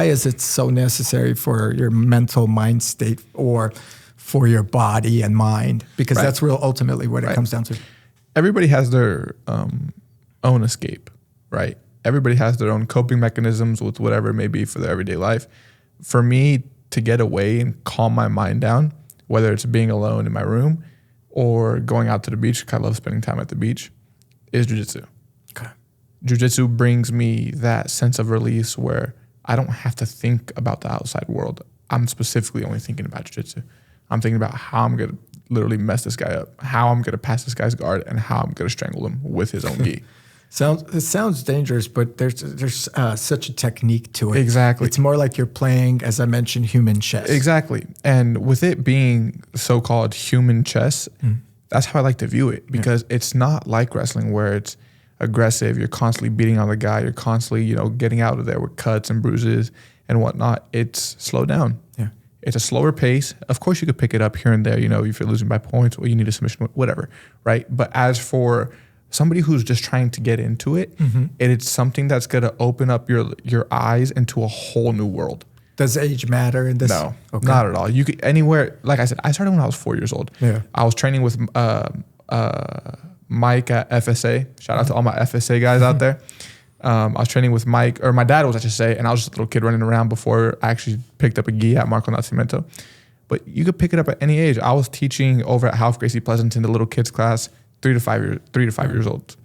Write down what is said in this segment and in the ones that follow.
is it so necessary for your mental mind state or for your body and mind? Because that's real ultimately what it comes down to. Everybody has their own escape, right? Everybody has their own coping mechanisms with whatever it may be for their everyday life. For me, to get away and calm my mind down, whether it's being alone in my room or going out to the beach, because I love spending time at the beach, is jiu-jitsu. Okay. Jiu-jitsu brings me that sense of release where I don't have to think about the outside world. I'm specifically only thinking about jiu-jitsu. I'm thinking about how I'm going to literally mess this guy up, how I'm going to pass this guy's guard, and how I'm going to strangle him with his own gi. It sounds dangerous, but there's such a technique to it. Exactly. It's more like you're playing, as I mentioned, human chess. Exactly. And with it being so-called human chess, that's how I like to view it, because it's not like wrestling where it's aggressive. You're constantly beating on the guy. You're constantly, getting out of there with cuts and bruises and whatnot. It's slow down. Yeah. It's a slower pace. Of course, you could pick it up here and there, if you're losing by points or you need a submission, whatever, right? But as for somebody who's just trying to get into it, it's something that's going to open up your eyes into a whole new world. Does age matter in this? No, not at all. You could anywhere. Like I said, I started when I was 4 years old. Yeah. I was training with Mike at FSA. Shout out to all my FSA guys out there. I was training with Mike, or my dad was, I should say, and I was just a little kid running around before I actually picked up a gi at Marco Nascimento. But you could pick it up at any age. I was teaching over at Half Gracie Pleasanton, the little kids class, 3 to 5 years old.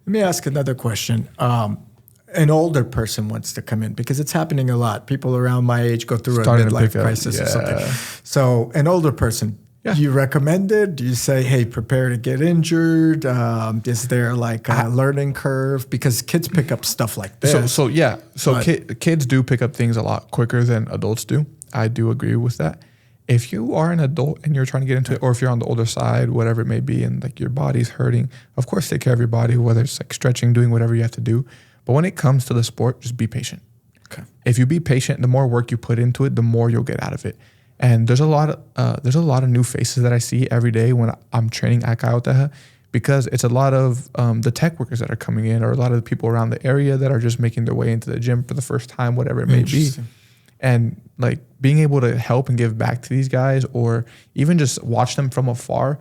Let me ask another question. An older person wants to come in, because it's happening a lot. People around my age go through a midlife crisis or something. So an older person, do you recommend it? Do you say, hey, prepare to get injured? Is there like a learning curve? Because kids pick up stuff like this. Kids do pick up things a lot quicker than adults do. I do agree with that. If you are an adult and you're trying to get into it, or if you're on the older side, whatever it may be, and like your body's hurting, of course, take care of your body, whether it's like stretching, doing whatever you have to do. But when it comes to the sport, just be patient. Okay. If you be patient, the more work you put into it, the more you'll get out of it. And there's a lot of new faces that I see every day when I'm training at Kaioteha, because it's a lot of the tech workers that are coming in, or a lot of the people around the area that are just making their way into the gym for the first time, whatever it may be. And like being able to help and give back to these guys, or even just watch them from afar,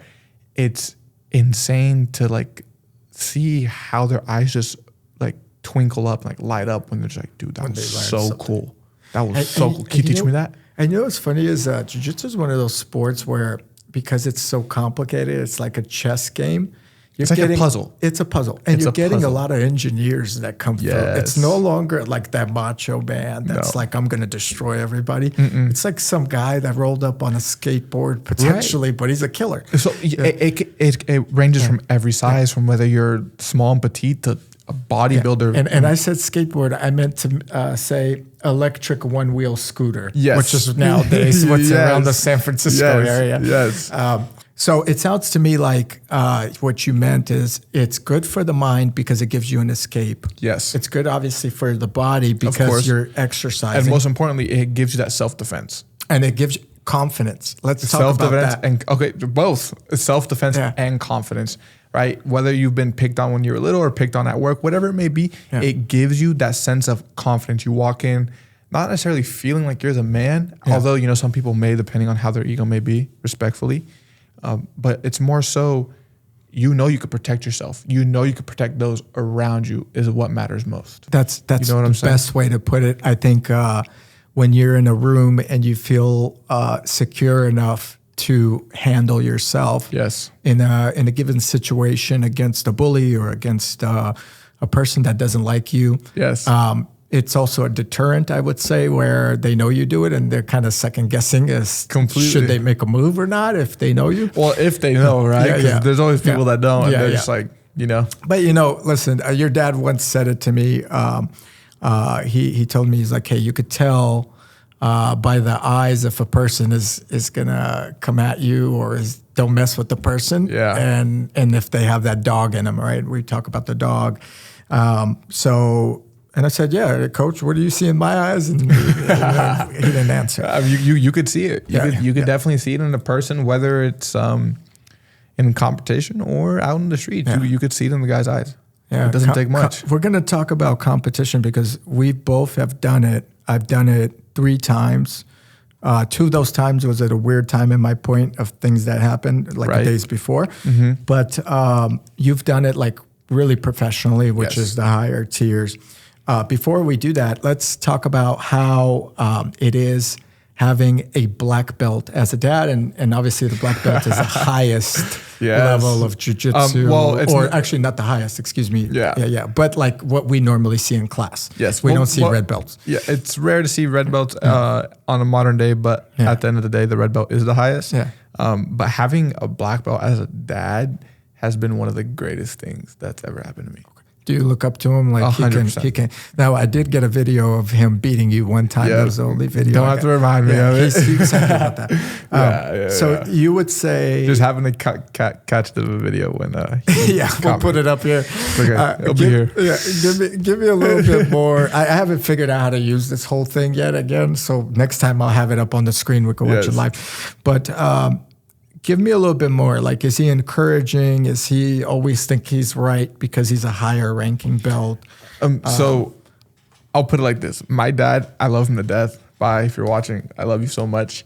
it's insane to like see how their eyes just like twinkle up, like light up when they're just like, dude, that was so cool. That was so cool. Can you teach me that? And what's funny is jiu-jitsu is one of those sports where, because it's so complicated, it's like a chess game. It's like a puzzle. It's a puzzle. And you're getting a lot of engineers that come through. It's no longer like that macho man that's like, I'm going to destroy everybody. It's like some guy that rolled up on a skateboard potentially, but he's a killer. So it ranges from every size, from whether you're small and petite to a bodybuilder. And I said skateboard, I meant to say electric one-wheel scooter, which is nowadays what's around the San Francisco area. So it sounds to me like what you meant is it's good for the mind because it gives you an escape. Yes. It's good, obviously, for the body because you're exercising. And most importantly, it gives you that self-defense. And it gives you confidence. Let's talk about that. And both self-defense and confidence, right? Whether you've been picked on when you were little or picked on at work, whatever it may be, it gives you that sense of confidence. You walk in not necessarily feeling like you're the man, although, some people may, depending on how their ego may be, respectfully. But it's more so, you could protect yourself. You could protect those around you is what matters most. That's the best way to put it. I think when you're in a room and you feel secure enough to handle yourself in a given situation against a bully or against a person that doesn't like you. It's also a deterrent, I would say, where they know you do it and they're kind of second guessing should they make a move or not if they know you. Well, if they know, right? Because there's always people that don't. And they're just like, But, listen, your dad once said it to me. He told me, he's like, hey, you could tell by the eyes if a person is going to come at you or don't mess with the person. And if they have that dog in them, right? We talk about the dog. And I said, yeah, coach, what do you see in my eyes? And he didn't answer. You could see it. You could definitely see it in a person, whether it's in competition or out in the street. You could see it in the guy's eyes. It doesn't take much. We're going to talk about competition because we both have done it I've done it 3 times. 2 of those times was at a weird time in my point of things that happened, like the days before. But you've done it like really professionally, which is the higher tiers. Before we do that, let's talk about how it is having a black belt as a dad, and obviously the black belt is the highest level of jiu-jitsu, or actually not the highest, excuse me. But like what we normally see in class. We don't see red belts. It's rare to see red belts on a modern day, but at the end of the day, the red belt is the highest. But having a black belt as a dad has been one of the greatest things that's ever happened to me. Do you look up to him like 100%. he can? Now I did get a video of him beating you one time. That was the only video. Don't have to remind me of it. He's happy about that. So you would say just having to catch the video when we'll put it up here. Okay, it'll be here. Give me a little bit more. I haven't figured out how to use this whole thing yet. Again, so next time I'll have it up on the screen. We can watch it live. But give me a little bit more. Like, is he encouraging? Is he always think he's right because he's a higher ranking belt? So I'll put it like this. My dad, I love him to death. Bye, if you're watching. I love you so much.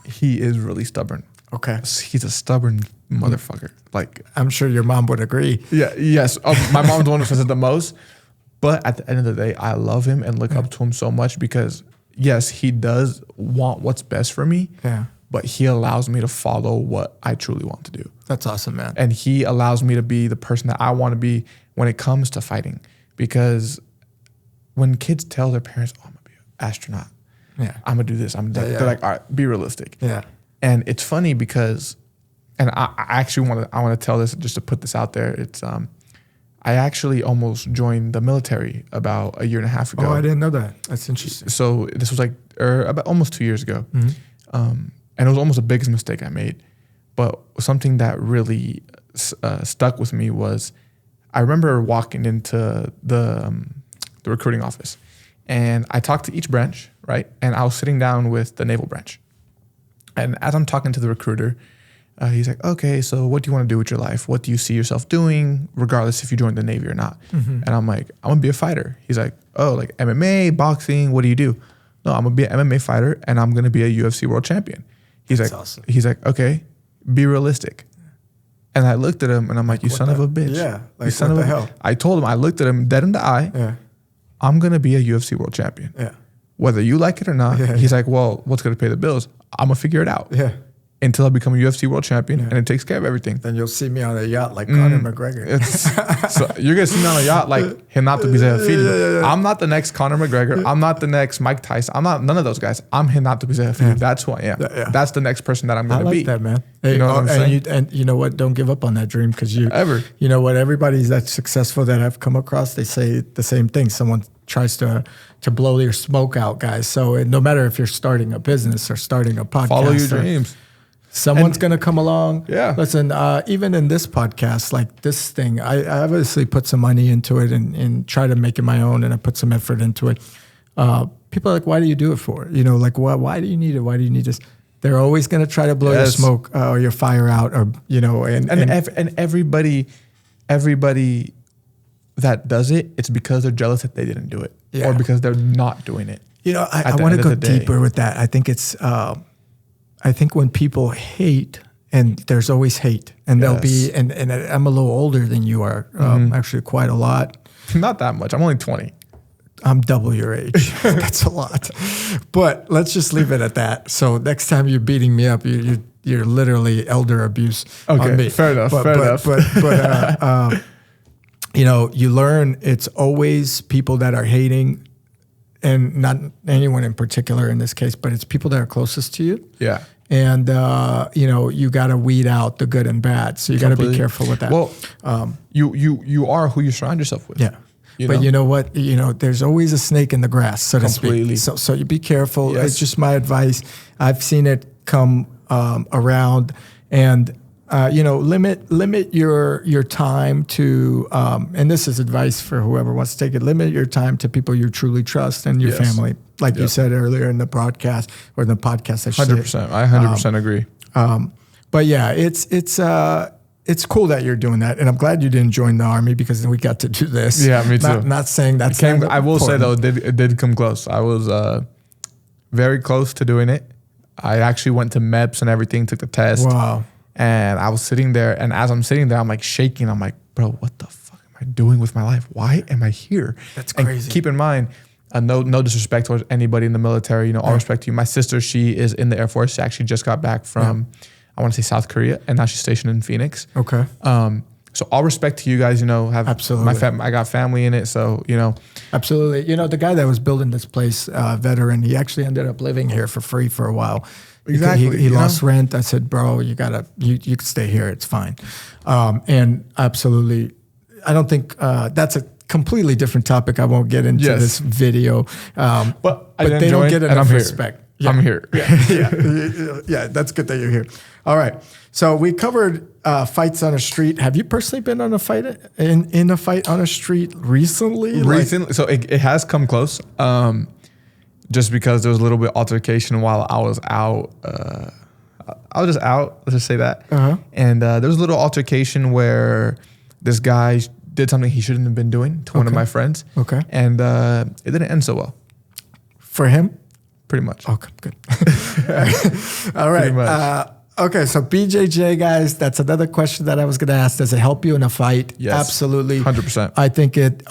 He is really stubborn. Okay. He's a stubborn motherfucker. Like, I'm sure your mom would agree. Yes. My mom's the one who says it the most. But at the end of the day, I love him and look up to him so much because, yes, he does want what's best for me. But he allows me to follow what I truly want to do. That's awesome, man. And he allows me to be the person that I want to be when it comes to fighting. Because when kids tell their parents, oh, I'm going to be an astronaut. I'm going to do this. I'm gonna do that. They're like, all right, be realistic. And it's funny because, and I actually want to tell this just to put this out there. It's I actually almost joined the military about a year and a half ago. Oh, I didn't know that. That's interesting. So this was like about almost 2 years ago. And it was almost the biggest mistake I made. But something that really stuck with me was I remember walking into the recruiting office. And I talked to each branch, right? And I was sitting down with the naval branch. And as I'm talking to the recruiter, he's like, okay, so what do you want to do with your life? What do you see yourself doing, regardless if you join the Navy or not? And I'm like, I'm going to be a fighter. He's like, oh, like MMA, boxing, what do you do? No, I'm going to be an MMA fighter, and I'm going to be a UFC world champion. He's That's like, awesome. He's like, okay, be realistic. And I looked at him and I'm like, you son of a bitch. Like, you son of a hell. I told him, I looked at him dead in the eye. I'm going to be a UFC world champion. Whether you like it or not. He's like, well, what's going to pay the bills? I'm going to figure it out. Until I become a UFC world champion and it takes care of everything. Then you'll see me on a yacht like Conor McGregor. So you're going to see me on a yacht like Renato Bezerra. I'm not the next Conor McGregor. I'm not the next Mike Tyson. I'm not none of those guys. I'm Renato Bezerra. That's who I am. That's the next person that I'm going to be. I like that, man. Hey, you know what I'm saying? And you know what? Don't give up on that dream because you know what? Everybody that's successful that I've come across, they say the same thing. Someone tries to blow your smoke out, guys. So no matter if you're starting a business or starting a podcast, follow your dreams. Someone's going to come along. Listen, even in this podcast, like this thing, I obviously put some money into it and try to make it my own, and I put some effort into it. People are like, why do you do it for? You know, like, why do you need it? Why do you need this? They're always going to try to blow your smoke or your fire out, or, you know. And everybody that does it, it's because they're jealous that they didn't do it. Or because they're not doing it. You know, I want to go deeper with that. I think it's... I think when people hate, and there's always hate, and there'll be, and I'm a little older than you are, actually quite a lot. Not that much. I'm only 20. I'm double your age. That's a lot. But let's just leave it at that. So next time you're beating me up, you're literally elder abuse on me. Fair enough. But you know, you learn it's always people that are hating, and not anyone in particular in this case, but it's people that are closest to you. And, you know, you got to weed out the good and bad. So you got to be careful with that. Well, you are who you surround yourself with. You know what? You know, there's always a snake in the grass, so to speak. So you be careful. It's just my advice. I've seen it come around, and you know, limit your time to, and this is advice for whoever wants to take it. Limit your time to people you truly trust and your family, like you said earlier in the broadcast or in the podcast. 100%. I 100% agree. But yeah, it's it's cool that you're doing that, and I'm glad you didn't join the army because we got to do this. Yeah, me too. Not saying that's. I will say though, it did come close. I was very close to doing it. I actually went to MEPS and everything, took the test. Wow. And I was sitting there, and as I'm sitting there, I'm like shaking. I'm like, bro, what the fuck am I doing with my life? Why am I here? That's crazy. And keep in mind, no disrespect towards anybody in the military. You know, all respect to you. My sister, she is in the Air Force. She actually just got back from, I want to say South Korea, and now she's stationed in Phoenix. Okay. So all respect to you guys. You know, have absolutely. I got family in it, so you know. Absolutely. You know, the guy that was building this place, veteran, he actually ended up living here for free for a while. Exactly. He lost rent. I said, bro, you can stay here. It's fine. And absolutely, I don't think that's a completely different topic. I won't get into this video. But they don't get enough respect. Yeah. I'm here. Yeah, that's good that you're here. All right. So we covered fights on a street. Have you personally been on a fight in a fight on a street recently? Recently, so it has come close. Just because there was a little bit of altercation while I was out. I was just out, let's just say that. And there was a little altercation where this guy did something he shouldn't have been doing to one of my friends. Okay. And it didn't end so well. For him? Pretty much. Okay, good. All right. Okay, so BJJ, guys, that's another question that I was going to ask. Does it help you in a fight? Yes. Absolutely. 100%. I think it,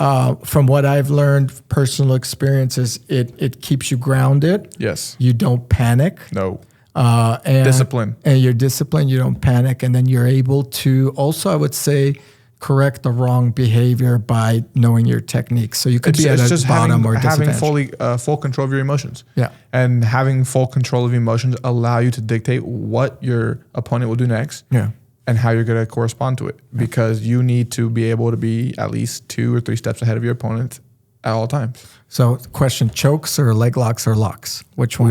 from what I've learned, personal experiences, it keeps you grounded. Yes. You don't panic. No. And discipline. And you're disciplined, you don't panic. And then you're able to also, I would say, correct the wrong behavior by knowing your techniques. So you could be at a bottom or disadvantage. Having full control of your emotions. Yeah. And having full control of emotions allow you to dictate what your opponent will do next. Yeah. And how you're going to correspond to it. Because you need to be able to be at least 2 or 3 steps ahead of your opponent at all times. So question, chokes or leg locks or locks? Which one?